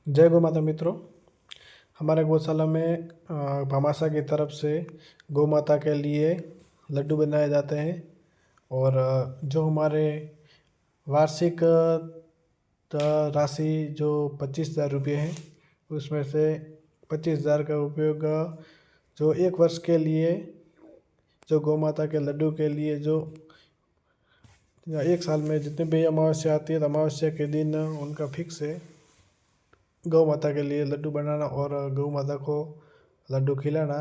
जय गौ माता मित्रों। हमारे गौशाला में भामाशाह की तरफ से गौ माता के लिए लड्डू बनाए जाते हैं और जो हमारे वार्षिक राशि जो 25,000 रुपये है, उसमें से 25,000 का उपयोग जो एक वर्ष के लिए जो गौ माता के लड्डू के लिए जो एक साल में जितने भी अमावस्या आती है तो अमावस्या के दिन उनका फिक्स है गौ माता के लिए लड्डू बनाना और गौ माता को लड्डू खिलाना।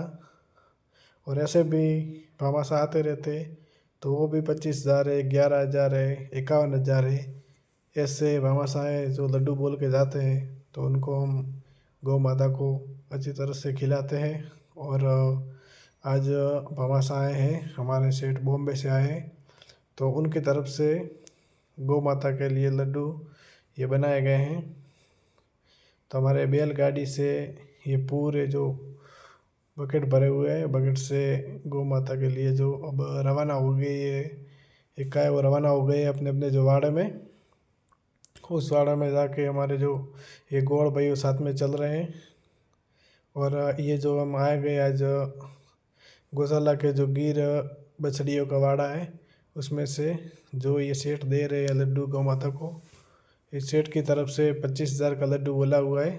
और ऐसे भी भामाशाह आते रहते तो वो भी 25,000 है, 11,000 है, 51,000 है, ऐसे भामाशाह है जो लड्डू बोल के जाते हैं तो उनको हम गौ माता को अच्छी तरह से खिलाते हैं। और आज भामाशाह आए हैं, हमारे सेठ बॉम्बे से आए हैं तो उनकी तरफ से गौ माता के लिए लड्डू ये बनाए गए हैं। तो हमारे बैलगाड़ी से ये पूरे जो बकेट भरे हुए हैं, बकेट से गौ माता के लिए जो अब रवाना हो गई है, एक है वो रवाना हो गए अपने अपने जो वाड़े में। उस वाड़े में जाके हमारे जो ये गौड़ भाई वो साथ में चल रहे हैं। और ये जो हम आए गए आज गौशाला के जो गिर बछड़ियों का वाड़ा है, उसमें से जो ये सेठ दे रहे हैं लड्डू गौ माता को, इस सेठ की तरफ से 25,000 का लड्डू बोला हुआ है।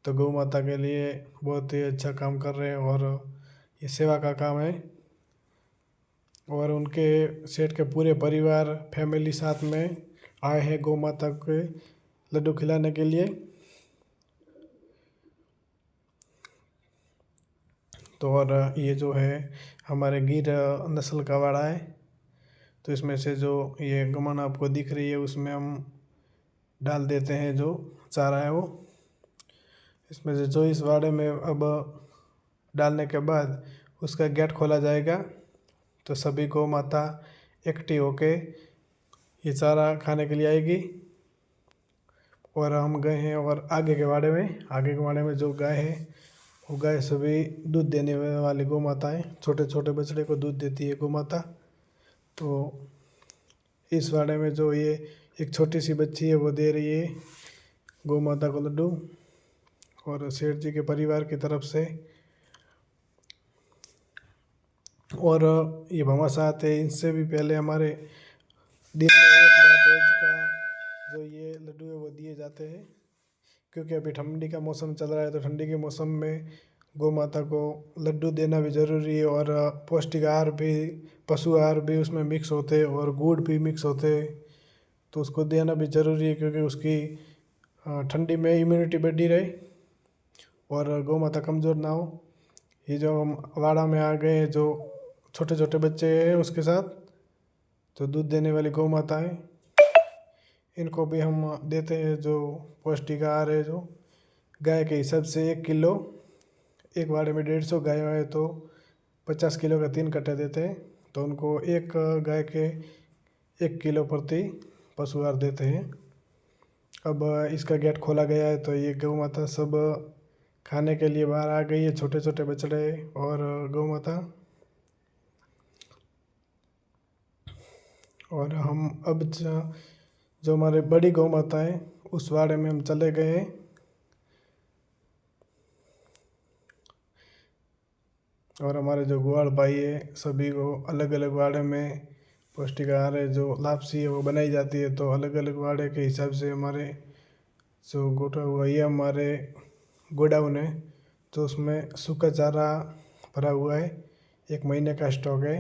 तो गौ माता के लिए बहुत ही अच्छा काम कर रहे हैं और ये सेवा का काम है। और उनके सेठ के पूरे परिवार फैमिली साथ में आए हैं गौ माता के लड्डू खिलाने के लिए। तो और ये जो है हमारे गिर नस्ल का वाड़ा है, तो इसमें से जो ये गमन आपको दिख रही है उसमें हम डाल देते हैं जो चारा है वो। इसमें से जो इस वाड़े में अब डालने के बाद उसका गेट खोला जाएगा तो सभी गौ माता इकट्ठी होके ये चारा खाने के लिए आएगी। और हम गए हैं और आगे के वाड़े में जो गाय है वो गाय सभी दूध देने वाली गौ माता है, छोटे छोटे बछड़े को दूध देती है गौ माता। तो इस वाड़े में जो ये एक छोटी सी बच्ची है वो दे रही है गौ माता को लड्डू। और सेठ जी के परिवार की तरफ से और ये भामाशाह आते हैं, इनसे भी पहले हमारे दिन में एक बार रोज का जो ये लड्डू है वो दिए जाते हैं, क्योंकि अभी ठंडी का मौसम चल रहा है तो ठंडी के मौसम में गौ माता को लड्डू देना भी ज़रूरी है। और पौष्टिक आहार भी, पशु आहार भी उसमें मिक्स होते हैं और गुड़ भी मिक्स होते हैं, तो उसको देना भी ज़रूरी है क्योंकि उसकी ठंडी में इम्यूनिटी बढ़ी रहे और गौ माता कमज़ोर ना हो। ये जो हम वाड़ा में आ गए हैं, जो छोटे छोटे बच्चे हैं उसके साथ, तो दूध देने वाली गौ माता है, इनको भी हम देते हैं जो पौष्टिक आहार है। जो गाय के हिसाब से 1 किलो, एक वाड़े में 150 गाय है तो 50 किलो का 3 कट्टे देते हैं, तो उनको एक गाय के 1 किलो प्रति पशु आहार देते हैं। अब इसका गेट खोला गया है तो ये गौ माता सब खाने के लिए बाहर आ गई है, छोटे छोटे बछड़े और गौ माता। और हम अब जो हमारे बड़ी गौ माता है उस वाड़े में हम चले गए हैं। और हमारे जो ग्वाल भाई है सभी को अलग अलग वाड़े में पौष्टिक आहार है जो लापसी है वो बनाई जाती है, तो अलग अलग वाड़े के हिसाब से हमारे जो गोटा हुआ ये हमारे गोडाउन है, तो उसमें सूखा चारा भरा हुआ है, 1 महीने का स्टॉक है।